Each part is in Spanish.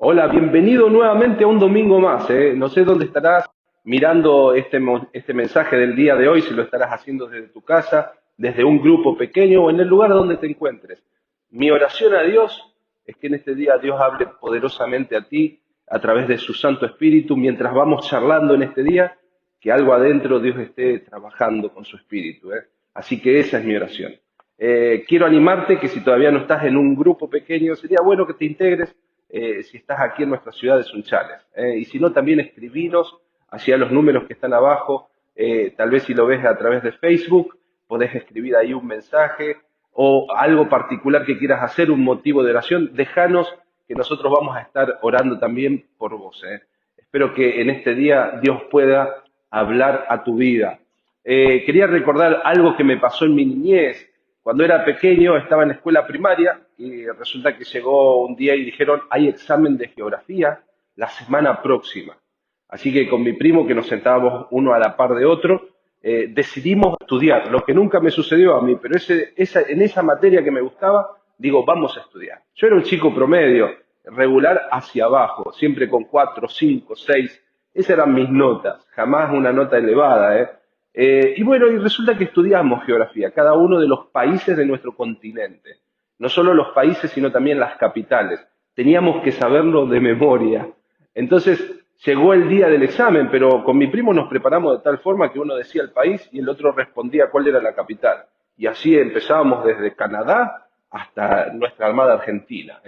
Hola, bienvenido nuevamente a un domingo más. No sé dónde estarás mirando este mensaje del día de hoy, si lo estarás haciendo desde tu casa, desde un grupo pequeño o en el lugar donde te encuentres. Mi oración a Dios es que en este día Dios hable poderosamente a ti a través de su Santo Espíritu mientras vamos charlando en este día, que algo adentro Dios esté trabajando con su Espíritu. Así que esa es mi oración. Quiero animarte que si todavía no estás en un grupo pequeño, sería bueno que te integres si estás aquí en nuestra ciudad de Sunchales. Y si no, también escribinos hacia los números que están abajo. Tal vez si lo ves a través de Facebook, podés escribir ahí un mensaje o algo particular que quieras hacer, un motivo de oración. Déjanos que nosotros vamos a estar orando también por vos. Espero que en este día Dios pueda hablar a tu vida. Quería recordar algo que me pasó en mi niñez. Cuando era pequeño estaba en la escuela primaria y resulta que llegó un día y dijeron, hay examen de geografía la semana próxima. Así que con mi primo, que nos sentábamos uno a la par de otro, decidimos estudiar, lo que nunca me sucedió a mí, pero en esa materia que me gustaba, digo, vamos a estudiar. Yo era un chico promedio, regular hacia abajo, siempre con 4, 5, 6. Esas eran mis notas, jamás una nota elevada, ¿eh? Y bueno, y resulta que estudiamos geografía, cada uno de los países de nuestro continente. No solo los países, sino también las capitales. Teníamos que saberlo de memoria. Entonces, llegó el día del examen, pero con mi primo nos preparamos de tal forma que uno decía el país y el otro respondía cuál era la capital. Y así empezábamos desde Canadá hasta nuestra Armada Argentina,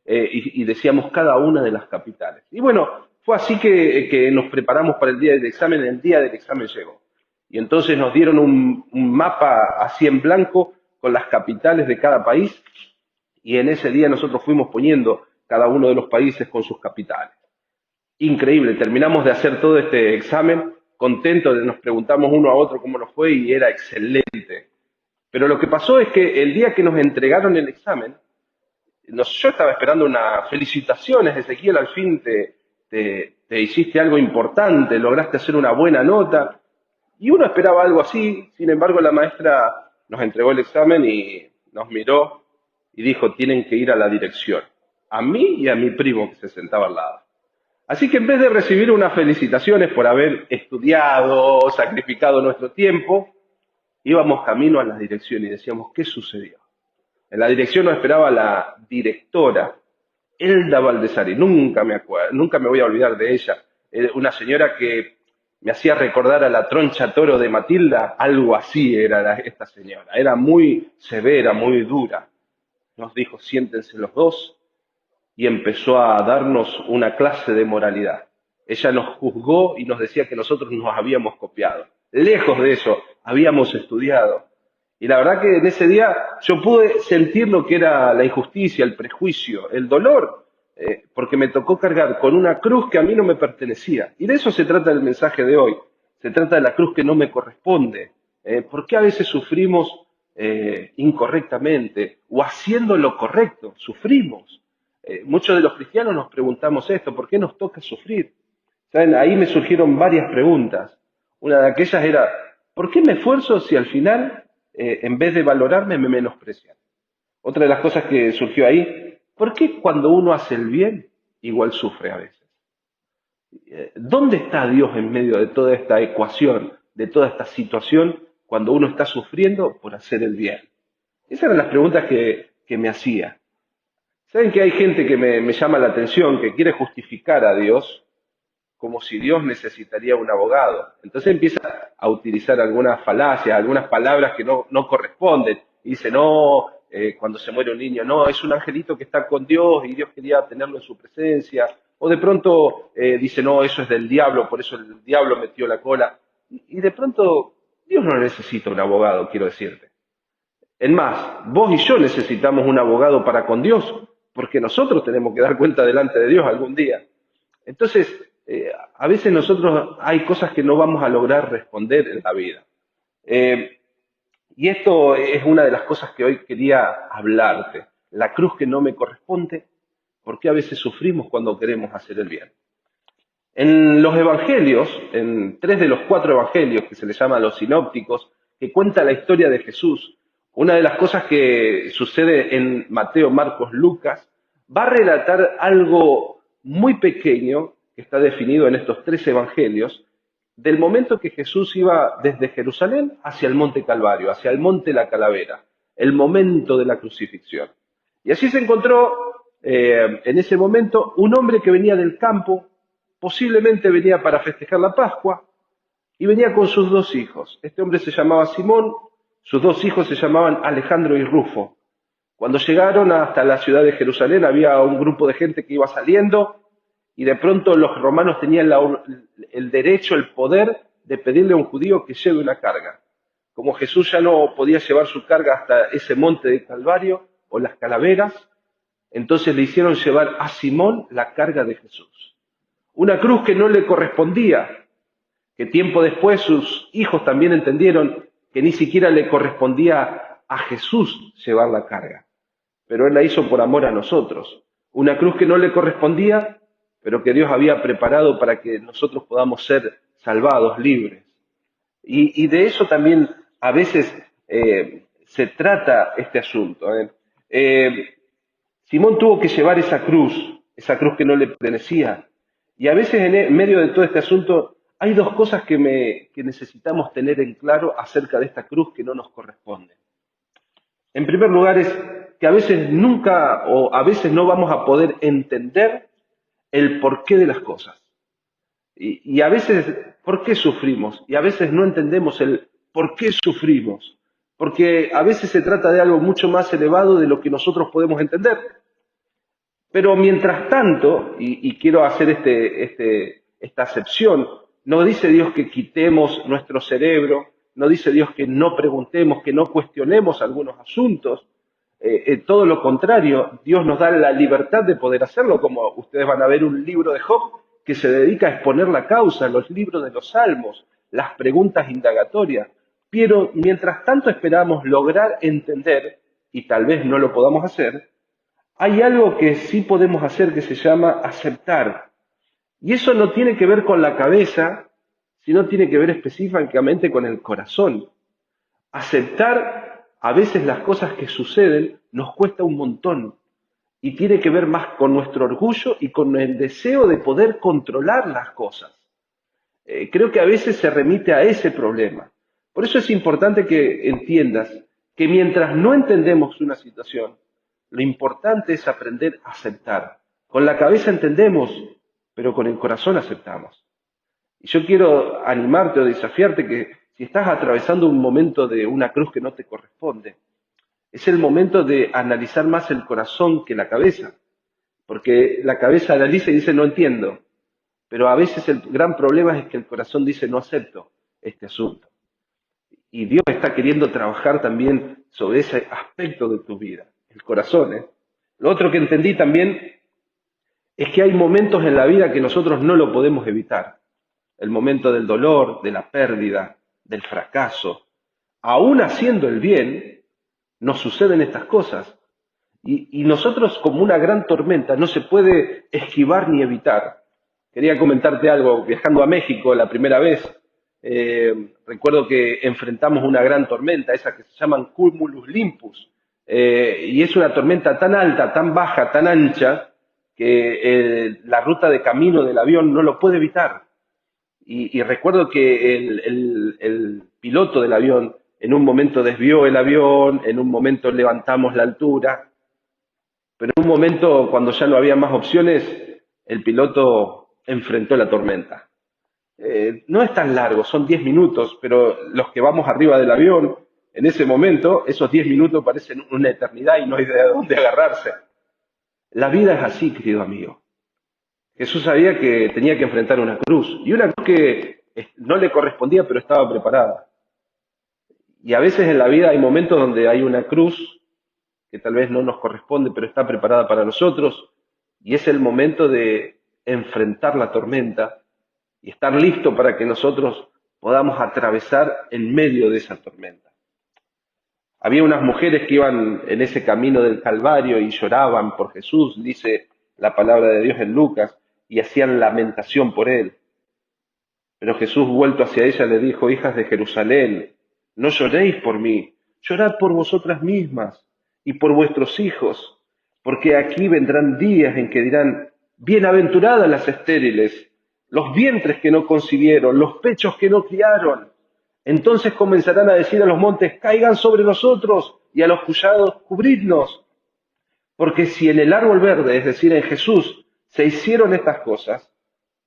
y decíamos cada una de las capitales. Y bueno, fue así que nos preparamos para el día del examen, el día del examen llegó. Y entonces nos dieron un mapa así en blanco con las capitales de cada país y en ese día nosotros fuimos poniendo cada uno de los países con sus capitales. Increíble, terminamos de hacer todo este examen contentos, nos preguntamos uno a otro cómo nos fue y era excelente. Pero lo que pasó es que el día que nos entregaron el examen, yo estaba esperando una felicitaciones, Ezequiel, al fin te hiciste algo importante, lograste hacer una buena nota. Y uno esperaba algo así, sin embargo la maestra nos entregó el examen y nos miró y dijo, tienen que ir a la dirección, a mí y a mi primo que se sentaba al lado. Así que en vez de recibir unas felicitaciones por haber estudiado, sacrificado nuestro tiempo, íbamos camino a la dirección y decíamos, ¿qué sucedió? En la dirección nos esperaba la directora, Elda Valdesari, nunca me voy a olvidar de ella, una señora que me hacía recordar a la troncha toro de Matilda, algo así era esta señora, era muy severa, muy dura. Nos dijo, siéntense los dos, y empezó a darnos una clase de moralidad. Ella nos juzgó y nos decía que nosotros nos habíamos copiado. Lejos de eso, habíamos estudiado. Y la verdad que en ese día yo pude sentir lo que era la injusticia, el prejuicio, el dolor, porque me tocó cargar con una cruz que a mí no me pertenecía. Y de eso se trata el mensaje de hoy. Se trata de la cruz que no me corresponde. ¿Por qué a veces sufrimos incorrectamente o haciendo lo correcto? Sufrimos. Muchos de los cristianos nos preguntamos esto, ¿por qué nos toca sufrir? ¿Saben? Ahí me surgieron varias preguntas. Una de aquellas era, ¿por qué me esfuerzo si al final, en vez de valorarme, me menosprecian? Otra de las cosas que surgió ahí, ¿por qué cuando uno hace el bien, igual sufre a veces? ¿Dónde está Dios en medio de toda esta ecuación, de toda esta situación, cuando uno está sufriendo por hacer el bien? Esas eran las preguntas que me hacía. ¿Saben que hay gente que me llama la atención, que quiere justificar a Dios como si Dios necesitaría un abogado? Entonces empieza a utilizar algunas falacias, algunas palabras que no corresponden. Y dice, no, cuando se muere un niño, no, es un angelito que está con Dios y Dios quería tenerlo en su presencia. O de pronto dice, no, eso es del diablo, por eso el diablo metió la cola. Y de pronto, Dios no necesita un abogado, quiero decirte. Es más, vos y yo necesitamos un abogado para con Dios, porque nosotros tenemos que dar cuenta delante de Dios algún día. Entonces, a veces nosotros hay cosas que no vamos a lograr responder en la vida. Eh, y esto es una de las cosas que hoy quería hablarte. La cruz que no me corresponde, porque a veces sufrimos cuando queremos hacer el bien. En los evangelios, en 3 de los 4 evangelios que se les llama los sinópticos, que cuenta la historia de Jesús, una de las cosas que sucede en Mateo, Marcos, Lucas, va a relatar algo muy pequeño que está definido en estos 3 evangelios, del momento que Jesús iba desde Jerusalén hacia el monte Calvario, hacia el monte La Calavera, el momento de la crucifixión. Y allí se encontró en ese momento un hombre que venía del campo, posiblemente venía para festejar la Pascua, y venía con sus 2 hijos. Este hombre se llamaba Simón, sus 2 hijos se llamaban Alejandro y Rufo. Cuando llegaron hasta la ciudad de Jerusalén había un grupo de gente que iba saliendo y de pronto los romanos tenían el derecho, el poder de pedirle a un judío que lleve una carga. Como Jesús ya no podía llevar su carga hasta ese monte de Calvario o las calaveras, entonces le hicieron llevar a Simón la carga de Jesús. Una cruz que no le correspondía, que tiempo después sus hijos también entendieron que ni siquiera le correspondía a Jesús llevar la carga, pero Él la hizo por amor a nosotros. Una cruz que no le correspondía, pero que Dios había preparado para que nosotros podamos ser salvados, libres. Y de eso también a veces se trata este asunto. Simón tuvo que llevar esa cruz que no le pertenecía. Y a veces en medio de todo este asunto hay 2 cosas que necesitamos tener en claro acerca de esta cruz que no nos corresponde. En primer lugar es que a veces nunca o a veces no vamos a poder entender el porqué de las cosas. Y a veces, ¿por qué sufrimos? Y a veces no entendemos el por qué sufrimos. Porque a veces se trata de algo mucho más elevado de lo que nosotros podemos entender. Pero mientras tanto, y quiero hacer esta acepción, no dice Dios que quitemos nuestro cerebro, no dice Dios que no preguntemos, que no cuestionemos algunos asuntos. Todo lo contrario, Dios nos da la libertad de poder hacerlo, como ustedes van a ver un libro de Job que se dedica a exponer la causa, los libros de los Salmos, las preguntas indagatorias. Pero mientras tanto esperamos lograr entender, y tal vez no lo podamos hacer, hay algo que sí podemos hacer que se llama aceptar. Y eso no tiene que ver con la cabeza, sino tiene que ver específicamente con el corazón. Aceptar a veces las cosas que suceden nos cuesta un montón y tiene que ver más con nuestro orgullo y con el deseo de poder controlar las cosas. Creo que a veces se remite a ese problema. Por eso es importante que entiendas que mientras no entendemos una situación, lo importante es aprender a aceptar. Con la cabeza entendemos, pero con el corazón aceptamos. Y yo quiero animarte o desafiarte que si estás atravesando un momento de una cruz que no te corresponde, es el momento de analizar más el corazón que la cabeza. Porque la cabeza analiza y dice no entiendo, pero a veces el gran problema es que el corazón dice no acepto este asunto. Y Dios está queriendo trabajar también sobre ese aspecto de tu vida, el corazón. Lo otro que entendí también es que hay momentos en la vida que nosotros no lo podemos evitar. El momento del dolor, de la pérdida, del fracaso. Aún haciendo el bien, nos suceden estas cosas. Y nosotros, como una gran tormenta, no se puede esquivar ni evitar. Quería comentarte algo. Viajando a México la primera vez, recuerdo que enfrentamos una gran tormenta, esa que se llaman Cumulus Limpus. Y es una tormenta tan alta, tan baja, tan ancha, que la ruta de camino del avión no lo puede evitar. Y recuerdo que el piloto del avión en un momento desvió el avión, en un momento levantamos la altura, pero en un momento, cuando ya no había más opciones, el piloto enfrentó la tormenta. No es tan largo, son 10 minutos, pero los que vamos arriba del avión, en ese momento, esos 10 minutos parecen una eternidad y no hay de dónde agarrarse. La vida es así, querido amigo. Jesús sabía que tenía que enfrentar una cruz, y una cruz que no le correspondía, pero estaba preparada. Y a veces en la vida hay momentos donde hay una cruz que tal vez no nos corresponde, pero está preparada para nosotros, y es el momento de enfrentar la tormenta y estar listo para que nosotros podamos atravesar en medio de esa tormenta. Había unas mujeres que iban en ese camino del Calvario y lloraban por Jesús, dice la palabra de Dios en Lucas, y hacían lamentación por él. Pero Jesús, vuelto hacia ella, le dijo: hijas de Jerusalén, no lloréis por mí, llorad por vosotras mismas y por vuestros hijos, porque aquí vendrán días en que dirán: Bienaventuradas las estériles, los vientres que no concibieron, los pechos que no criaron. Entonces comenzarán a decir a los montes, caigan sobre nosotros, y a los collados, cubridnos. Porque si en el árbol verde, es decir, en Jesús, se hicieron estas cosas,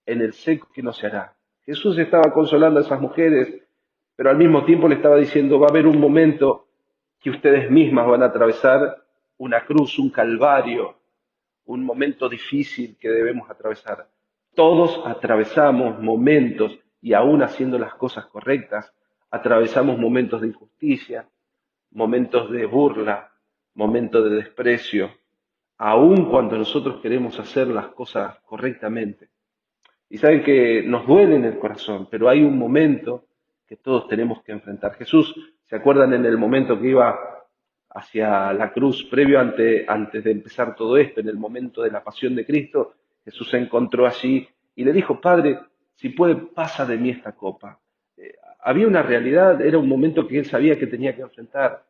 en el seco que no se hará. Jesús estaba consolando a esas mujeres, pero al mismo tiempo le estaba diciendo, va a haber un momento que ustedes mismas van a atravesar una cruz, un calvario, un momento difícil que debemos atravesar. Todos atravesamos momentos, y aún haciendo las cosas correctas, atravesamos momentos de injusticia, momentos de burla, momentos de desprecio, aún cuando nosotros queremos hacer las cosas correctamente. Y saben que nos duele en el corazón, pero hay un momento que todos tenemos que enfrentar. Jesús, ¿se acuerdan en el momento que iba hacia la cruz, previo antes de empezar todo esto, en el momento de la pasión de Cristo? Jesús se encontró allí y le dijo, Padre, si puede, pasa de mí esta copa. Había una realidad, era un momento que él sabía que tenía que enfrentar,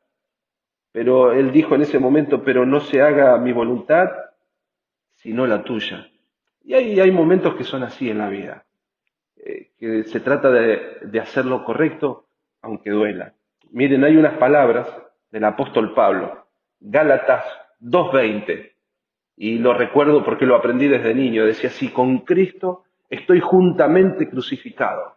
pero él dijo en ese momento, pero no se haga mi voluntad, sino la tuya. Y hay momentos que son así en la vida, que se trata de hacer lo correcto, aunque duela. Miren, hay unas palabras del apóstol Pablo, Gálatas 2:20, y lo recuerdo porque lo aprendí desde niño, decía así, con Cristo estoy juntamente crucificado,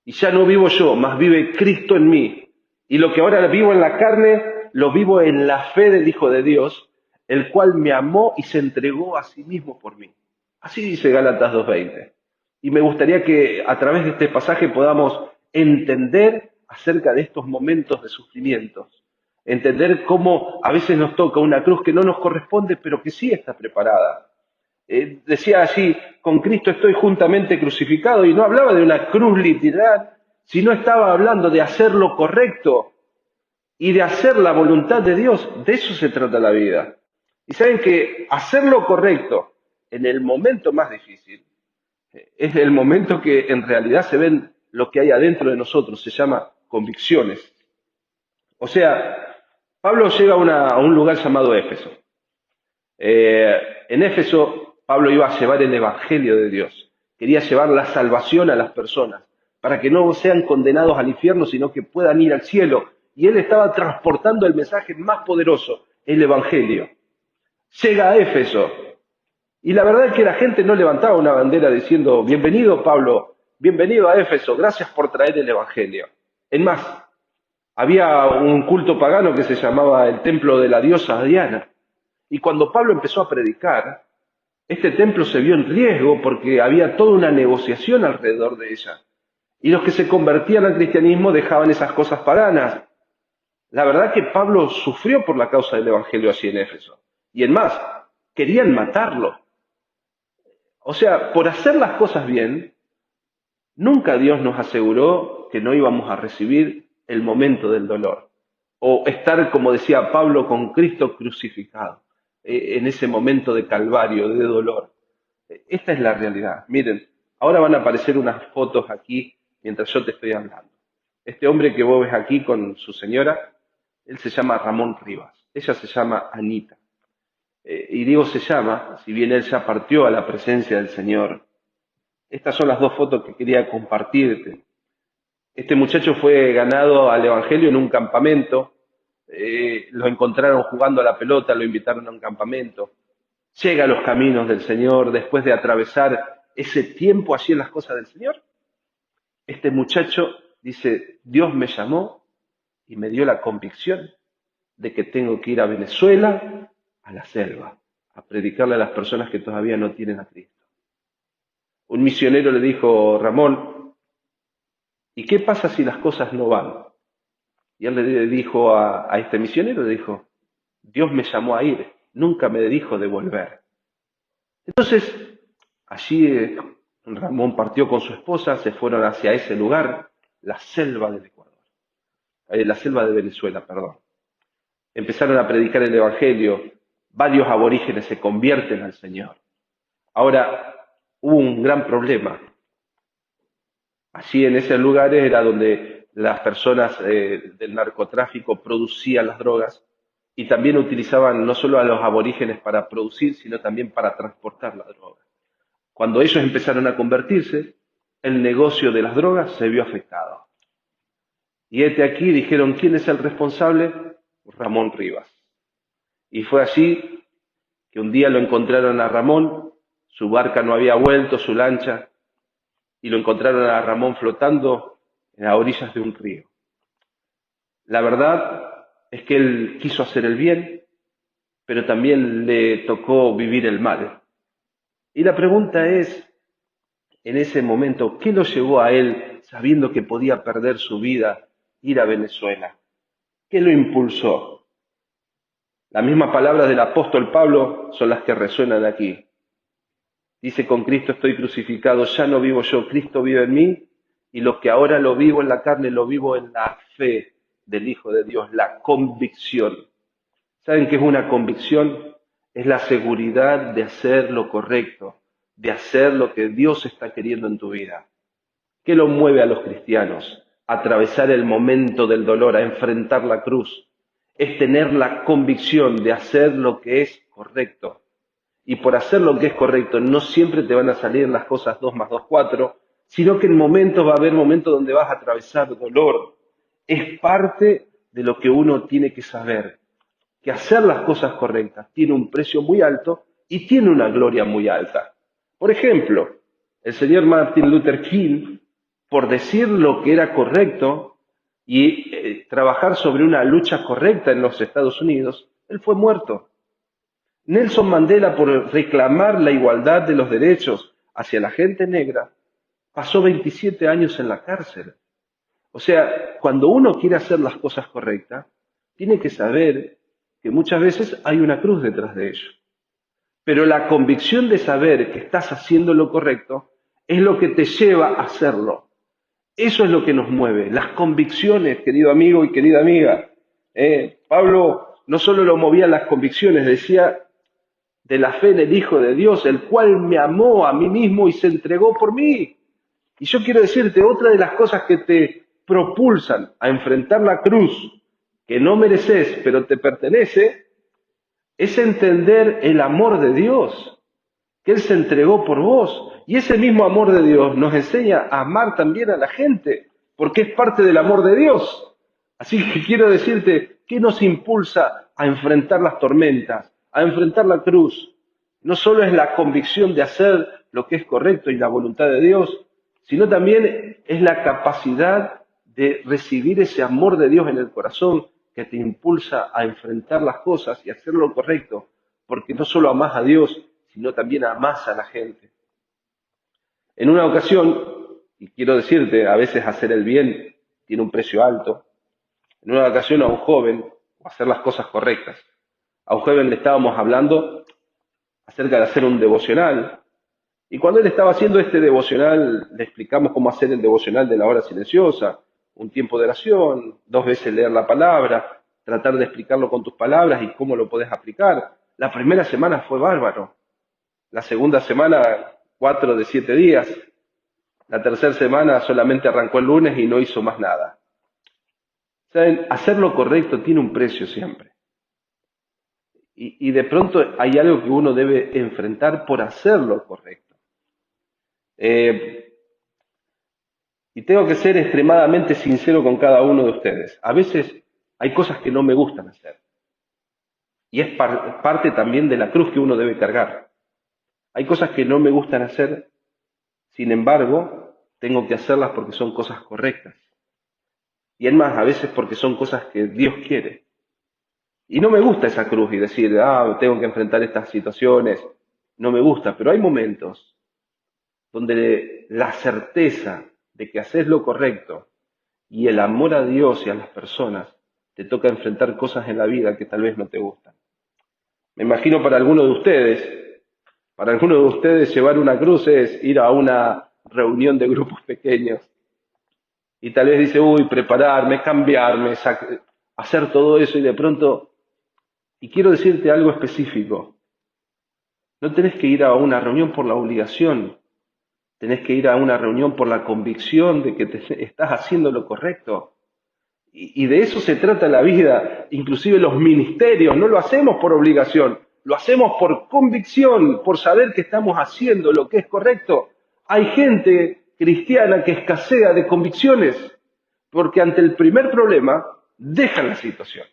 y ya no vivo yo, mas vive Cristo en mí, y lo que ahora vivo en la carne, lo vivo en la fe del Hijo de Dios, el cual me amó y se entregó a sí mismo por mí. Así dice Gálatas 2:20. Y me gustaría que a través de este pasaje podamos entender acerca de estos momentos de sufrimientos, entender cómo a veces nos toca una cruz que no nos corresponde, pero que sí está preparada. Decía así, con Cristo estoy juntamente crucificado, y no hablaba de una cruz literal, sino estaba hablando de hacer lo correcto y de hacer la voluntad de Dios. De eso se trata la vida. Y saben que hacer lo correcto en el momento más difícil es el momento que en realidad se ven lo que hay adentro de nosotros, se llama convicciones. O sea, Pablo llega a un lugar llamado Éfeso. En Éfeso, Pablo iba a llevar el Evangelio de Dios. Quería llevar la salvación a las personas, para que no sean condenados al infierno, sino que puedan ir al cielo. Y él estaba transportando el mensaje más poderoso, el Evangelio. Llega a Éfeso, y la verdad es que la gente no levantaba una bandera diciendo, bienvenido Pablo, bienvenido a Éfeso, gracias por traer el Evangelio. Es más, había un culto pagano que se llamaba el templo de la diosa Diana. Y cuando Pablo empezó a predicar, este templo se vio en riesgo porque había toda una negociación alrededor de ella. Y los que se convertían al cristianismo dejaban esas cosas paganas. La verdad que Pablo sufrió por la causa del Evangelio así en Éfeso. Y en más, querían matarlo. O sea, por hacer las cosas bien, nunca Dios nos aseguró que no íbamos a recibir el momento del dolor. O estar, como decía Pablo, con Cristo crucificado, en ese momento de calvario, de dolor. Esta es la realidad. Miren, ahora van a aparecer unas fotos aquí mientras yo te estoy hablando. Este hombre que vos ves aquí con su señora, él se llama Ramón Rivas. Ella se llama Anita. Y digo se llama, si bien él ya partió a la presencia del Señor. Estas son las dos fotos que quería compartirte. Este muchacho fue ganado al Evangelio en un campamento, lo encontraron jugando a la pelota, lo invitaron a un campamento, llega a los caminos del Señor después de atravesar ese tiempo allí en las cosas del Señor. Este muchacho dice, Dios me llamó y me dio la convicción de que tengo que ir a Venezuela, a la selva, a predicarle a las personas que todavía no tienen a Cristo. Un misionero le dijo, Ramón, ¿y qué pasa si las cosas no van? Y él le dijo a este misionero, le dijo, Dios me llamó a ir, nunca me dijo de volver. Entonces, allí Ramón partió con su esposa, se fueron hacia ese lugar, la selva del Ecuador, la selva de Venezuela, perdón. Empezaron a predicar el Evangelio, varios aborígenes se convierten al Señor. Ahora, hubo un gran problema. Allí en esos lugares era donde las personas del narcotráfico producían las drogas y también utilizaban no solo a los aborígenes para producir, sino también para transportar la droga. Cuando ellos empezaron a convertirse, el negocio de las drogas se vio afectado. Y hete aquí, dijeron, ¿quién es el responsable? Ramón Rivas. Y fue así que un día lo encontraron a Ramón, su barca no había vuelto, su lancha, y lo encontraron a Ramón flotando en las orillas de un río. La verdad es que él quiso hacer el bien, pero también le tocó vivir el mal. Y la pregunta es, en ese momento, ¿qué lo llevó a él, sabiendo que podía perder su vida, ir a Venezuela? ¿Qué lo impulsó? Las mismas palabras del apóstol Pablo son las que resuenan aquí. Dice, con Cristo estoy crucificado, ya no vivo yo, Cristo vive en mí, y lo que ahora lo vivo en la carne, lo vivo en la fe del Hijo de Dios, la convicción. ¿Saben qué es una convicción? Es la seguridad de hacer lo correcto, de hacer lo que Dios está queriendo en tu vida. ¿Qué lo mueve a los cristianos? A atravesar el momento del dolor, a enfrentar la cruz. Es tener la convicción de hacer lo que es correcto. Y por hacer lo que es correcto, no siempre te van a salir las cosas 2 más 2, 4, sino que en momentos va a haber momentos donde vas a atravesar dolor. Es parte de lo que uno tiene que saber, que hacer las cosas correctas tiene un precio muy alto y tiene una gloria muy alta. Por ejemplo, el señor Martin Luther King, por decir lo que era correcto y trabajar sobre una lucha correcta en los Estados Unidos, él fue muerto. Nelson Mandela, por reclamar la igualdad de los derechos hacia la gente negra, pasó 27 años en la cárcel. O sea, cuando uno quiere hacer las cosas correctas, tiene que saber que muchas veces hay una cruz detrás de ello. Pero la convicción de saber que estás haciendo lo correcto es lo que te lleva a hacerlo. Eso es lo que nos mueve, las convicciones, querido amigo y querida amiga. Pablo no solo lo movían las convicciones, decía de la fe en el Hijo de Dios, el cual me amó a mí mismo y se entregó por mí. Y yo quiero decirte, otra de las cosas que te propulsan a enfrentar la cruz, que no mereces, pero te pertenece, es entender el amor de Dios, que Él se entregó por vos. Y ese mismo amor de Dios nos enseña a amar también a la gente, porque es parte del amor de Dios. Así que quiero decirte, ¿qué nos impulsa a enfrentar las tormentas, a enfrentar la cruz? No solo es la convicción de hacer lo que es correcto y la voluntad de Dios, sino también es la capacidad de recibir ese amor de Dios en el corazón que te impulsa a enfrentar las cosas y hacer lo correcto, porque no solo amás a Dios, sino también amás a la gente. En una ocasión, y quiero decirte, a veces hacer el bien tiene un precio alto, en una ocasión a un joven, o hacer las cosas correctas, a un joven le estábamos hablando acerca de hacer un devocional, y cuando él estaba haciendo este devocional, le explicamos cómo hacer el devocional de la hora silenciosa, un tiempo de oración, 2 veces leer la palabra, tratar de explicarlo con tus palabras y cómo lo podés aplicar. La primera semana fue bárbaro, la segunda semana 4 de 7 días, la tercera semana solamente arrancó el lunes y no hizo más nada. ¿Saben? Hacer lo correcto tiene un precio siempre. Y de pronto hay algo que uno debe enfrentar por hacer lo correcto. Y tengo que ser extremadamente sincero con cada uno de ustedes. A veces hay cosas que no me gustan hacer. Y es parte también de la cruz que uno debe cargar. Hay cosas que no me gustan hacer, sin embargo, tengo que hacerlas porque son cosas correctas. Y es más, a veces porque son cosas que Dios quiere. Y no me gusta esa cruz y decir, tengo que enfrentar estas situaciones. No me gusta, pero hay momentos donde la certeza de que haces lo correcto y el amor a Dios y a las personas te toca enfrentar cosas en la vida que tal vez no te gustan. Me imagino para algunos de ustedes llevar una cruz es ir a una reunión de grupos pequeños y tal vez dice, prepararme, cambiarme, hacer todo eso y de pronto, y quiero decirte algo específico, no tenés que ir a una reunión por la obligación, tenés que ir a una reunión por la convicción de que estás haciendo lo correcto. Y de eso se trata la vida, inclusive los ministerios, no lo hacemos por obligación, lo hacemos por convicción, por saber que estamos haciendo lo que es correcto. Hay gente cristiana que escasea de convicciones, porque ante el primer problema dejan la situación.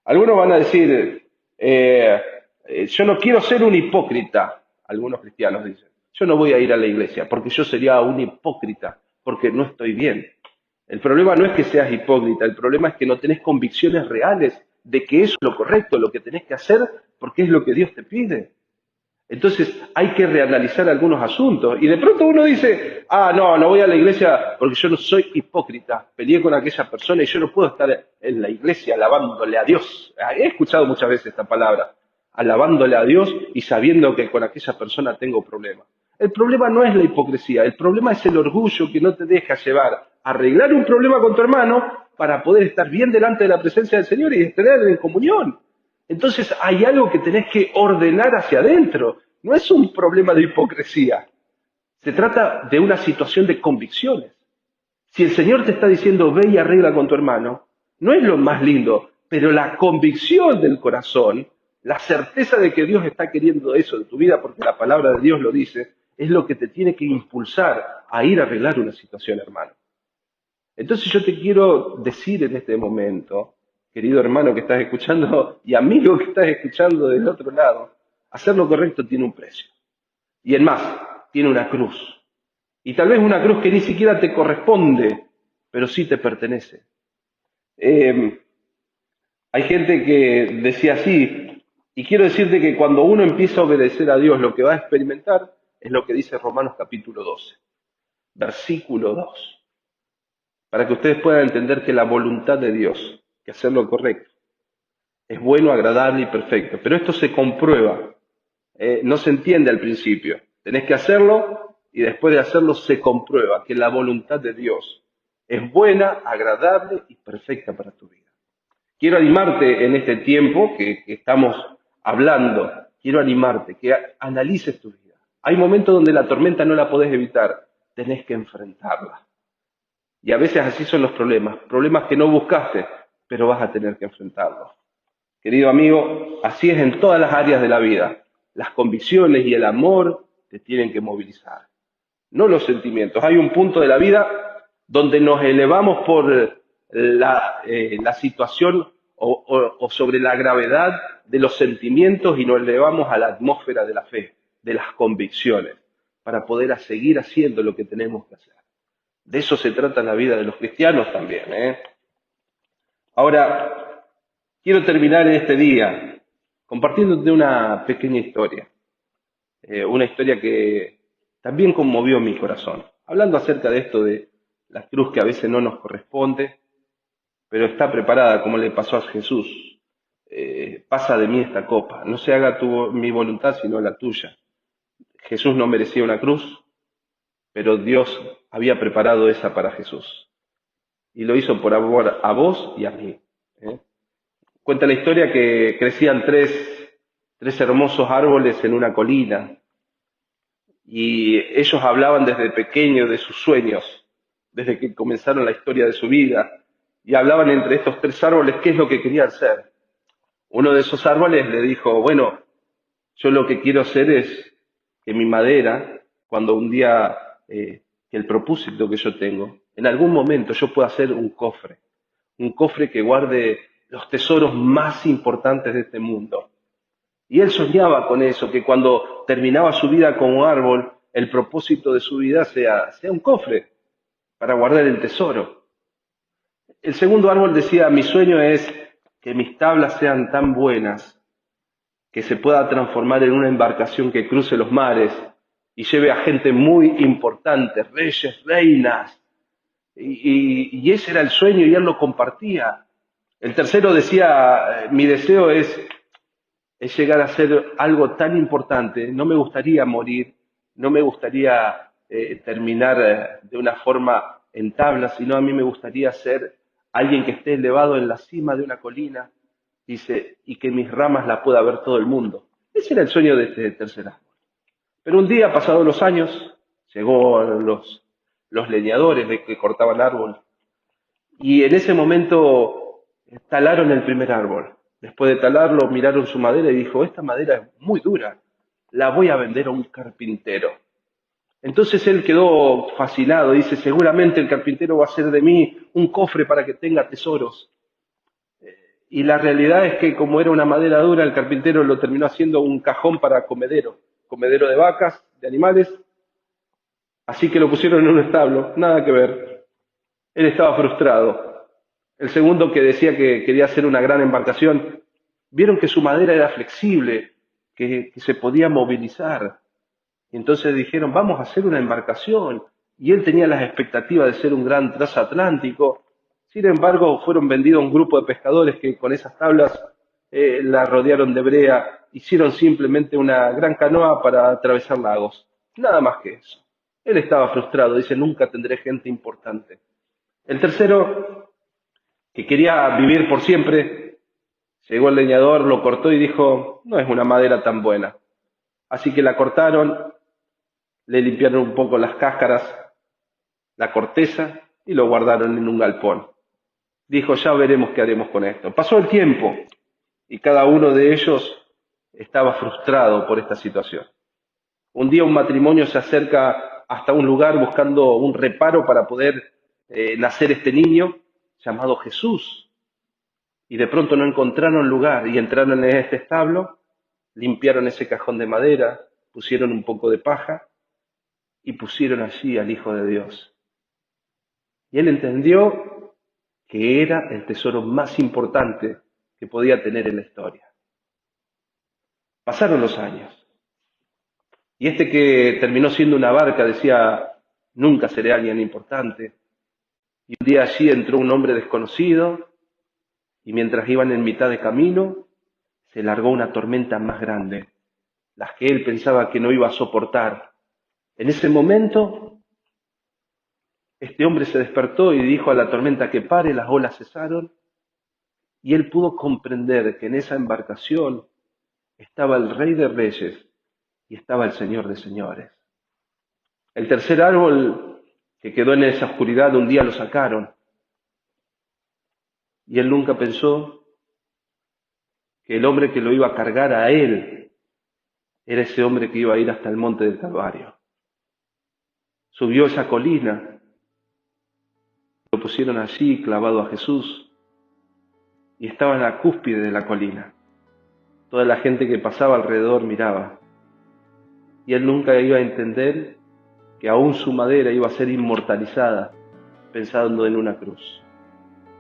Algunos van a decir, yo no quiero ser un hipócrita, algunos cristianos dicen. Yo no voy a ir a la iglesia porque yo sería un hipócrita, porque no estoy bien. El problema no es que seas hipócrita, el problema es que no tenés convicciones reales de que eso es lo correcto, lo que tenés que hacer, porque es lo que Dios te pide. Entonces hay que reanalizar algunos asuntos. Y de pronto uno dice, no voy a la iglesia porque yo no soy hipócrita. Peleé con aquella persona y yo no puedo estar en la iglesia alabándole a Dios. He escuchado muchas veces esta palabra, alabándole a Dios y sabiendo que con aquella persona tengo problemas. El problema no es la hipocresía, el problema es el orgullo que no te deja llevar a arreglar un problema con tu hermano para poder estar bien delante de la presencia del Señor y estar en comunión. Entonces hay algo que tenés que ordenar hacia adentro. No es un problema de hipocresía. Se trata de una situación de convicciones. Si el Señor te está diciendo, ve y arregla con tu hermano, no es lo más lindo, pero la convicción del corazón, la certeza de que Dios está queriendo eso de tu vida, porque la palabra de Dios lo dice, es lo que te tiene que impulsar a ir a arreglar una situación, hermano. Entonces yo te quiero decir en este momento, querido hermano que estás escuchando y amigo que estás escuchando del otro lado, hacer lo correcto tiene un precio. Y en más, tiene una cruz. Y tal vez una cruz que ni siquiera te corresponde, pero sí te pertenece. Hay gente que decía así, y quiero decirte que cuando uno empieza a obedecer a Dios, lo que va a experimentar es lo que dice Romanos capítulo 12, versículo 2. Para que ustedes puedan entender que la voluntad de Dios, que hacer lo correcto, es bueno, agradable y perfecto. Pero esto se comprueba, no se entiende al principio. Tenés que hacerlo y después de hacerlo se comprueba que la voluntad de Dios es buena, agradable y perfecta para tu vida. Quiero animarte en este tiempo que estamos hablando, quiero animarte, que analices tu vida. Hay momentos donde la tormenta no la podés evitar, tenés que enfrentarla. Y a veces así son los problemas que no buscaste, pero vas a tener que enfrentarlos. Querido amigo, así es en todas las áreas de la vida. Las convicciones y el amor te tienen que movilizar, no los sentimientos. Hay un punto de la vida donde nos elevamos por la situación o sobre la gravedad de los sentimientos y nos elevamos a la atmósfera de la fe, de las convicciones, para poder seguir haciendo lo que tenemos que hacer. De eso se trata la vida de los cristianos también. Ahora, quiero terminar en este día compartiéndote una pequeña historia. Una historia que también conmovió mi corazón. Hablando acerca de esto de la cruz que a veces no nos corresponde, pero está preparada como le pasó a Jesús. Pasa de mí esta copa, no se haga mi voluntad sino la tuya. Jesús no merecía una cruz, pero Dios había preparado esa para Jesús. Y lo hizo por amor a vos y a mí. Cuenta la historia que crecían tres hermosos árboles en una colina. Y ellos hablaban desde pequeños de sus sueños, desde que comenzaron la historia de su vida. Y hablaban entre estos tres árboles qué es lo que querían ser. Uno de esos árboles le dijo, bueno, yo lo que quiero hacer es que mi madera, cuando un día, que el propósito que yo tengo, en algún momento yo pueda hacer un cofre que guarde los tesoros más importantes de este mundo. Y él soñaba con eso, que cuando terminaba su vida como árbol, el propósito de su vida sea un cofre para guardar el tesoro. El segundo árbol decía, mi sueño es que mis tablas sean tan buenas que se pueda transformar en una embarcación que cruce los mares y lleve a gente muy importante, reyes, reinas. Y ese era el sueño y él lo compartía. El tercero decía, mi deseo es llegar a ser algo tan importante, no me gustaría morir, no me gustaría terminar de una forma en tablas, sino a mí me gustaría ser alguien que esté elevado en la cima de una colina, dice, y que mis ramas la pueda ver todo el mundo. Ese era el sueño de este tercer árbol. Pero un día, pasados los años, llegó los leñadores que cortaban árbol, y en ese momento talaron el primer árbol. Después de talarlo, miraron su madera y dijo, esta madera es muy dura, la voy a vender a un carpintero. Entonces él quedó fascinado, dice, seguramente el carpintero va a hacer de mí un cofre para que tenga tesoros. Y la realidad es que como era una madera dura, el carpintero lo terminó haciendo un cajón para comedero de vacas, de animales, así que lo pusieron en un establo, nada que ver. Él estaba frustrado. El segundo, que decía que quería hacer una gran embarcación, vieron que su madera era flexible, que se podía movilizar. Y entonces dijeron, vamos a hacer una embarcación. Y él tenía las expectativas de ser un gran transatlántico. Sin embargo, fueron vendidos a un grupo de pescadores que con esas tablas la rodearon de brea, hicieron simplemente una gran canoa para atravesar lagos. Nada más que eso. Él estaba frustrado, dice, nunca tendré gente importante. El tercero, que quería vivir por siempre, llegó el leñador, lo cortó y dijo, no es una madera tan buena. Así que la cortaron, le limpiaron un poco las cáscaras, la corteza y lo guardaron en un galpón. Dijo, ya veremos qué haremos con esto. Pasó el tiempo y cada uno de ellos estaba frustrado por esta situación. Un día un matrimonio se acerca hasta un lugar buscando un reparo para poder nacer este niño llamado Jesús. Y de pronto no encontraron lugar y entraron en este establo, limpiaron ese cajón de madera, pusieron un poco de paja y pusieron allí al Hijo de Dios. Y él entendió que era el tesoro más importante que podía tener en la historia. Pasaron los años. Y este que terminó siendo una barca decía, nunca seré alguien importante. Y un día allí entró un hombre desconocido y mientras iban en mitad de camino, se largó una tormenta más grande, las que él pensaba que no iba a soportar. En ese momento, este hombre se despertó y dijo a la tormenta que pare, las olas cesaron, y él pudo comprender que en esa embarcación estaba el Rey de Reyes y estaba el Señor de Señores. El tercer árbol que quedó en esa oscuridad, un día lo sacaron, y él nunca pensó que el hombre que lo iba a cargar a él era ese hombre que iba a ir hasta el monte del Calvario. Subió esa colina, lo pusieron allí clavado a Jesús y estaba en la cúspide de la colina. Toda la gente que pasaba alrededor miraba y él nunca iba a entender que aún su madera iba a ser inmortalizada pensando en una cruz.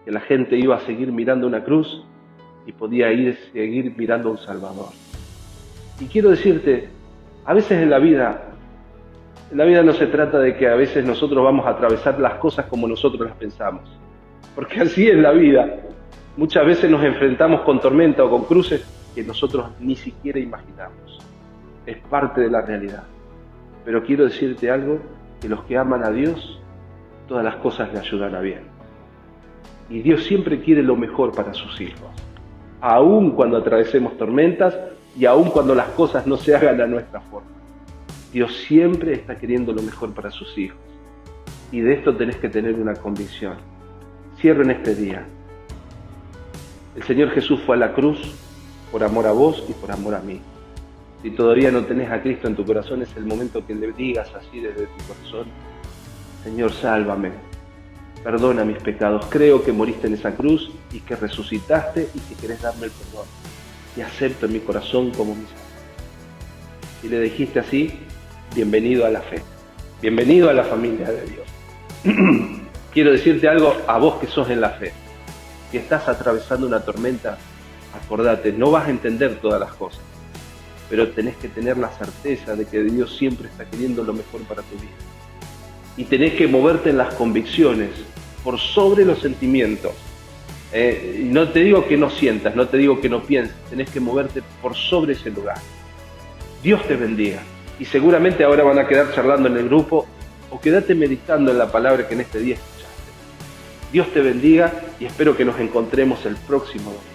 Que la gente iba a seguir mirando una cruz y podía seguir mirando a un Salvador. Y quiero decirte, a veces en la vida no se trata de que a veces nosotros vamos a atravesar las cosas como nosotros las pensamos, porque así es la vida. Muchas veces nos enfrentamos con tormenta o con cruces que nosotros ni siquiera imaginamos. Es parte de la realidad. Pero quiero decirte algo, que los que aman a Dios, todas las cosas le ayudan a bien. Y Dios siempre quiere lo mejor para sus hijos, aun cuando atravesemos tormentas y aun cuando las cosas no se hagan a nuestra forma. Dios siempre está queriendo lo mejor para sus hijos. Y de esto tenés que tener una convicción. Cierro en este día. El Señor Jesús fue a la cruz por amor a vos y por amor a mí. Si todavía no tenés a Cristo en tu corazón, es el momento que le digas así desde tu corazón: Señor, sálvame. Perdona mis pecados, creo que moriste en esa cruz y que resucitaste y que querés darme el perdón. Y acepto en mi corazón como mi Salvador. Si le dijiste así, bienvenido a la fe. Bienvenido a la familia de Dios. Quiero decirte algo a vos que sos en la fe. Si estás atravesando una tormenta, acordate, no vas a entender todas las cosas, pero tenés que tener la certeza de que Dios siempre está queriendo lo mejor para tu vida. Y tenés que moverte en las convicciones, por sobre los sentimientos. No te digo que no sientas, no te digo que no pienses, tenés que moverte por sobre ese lugar. Dios te bendiga. Y seguramente ahora van a quedar charlando en el grupo o quédate meditando en la palabra que en este día escuchaste. Dios te bendiga y espero que nos encontremos el próximo domingo.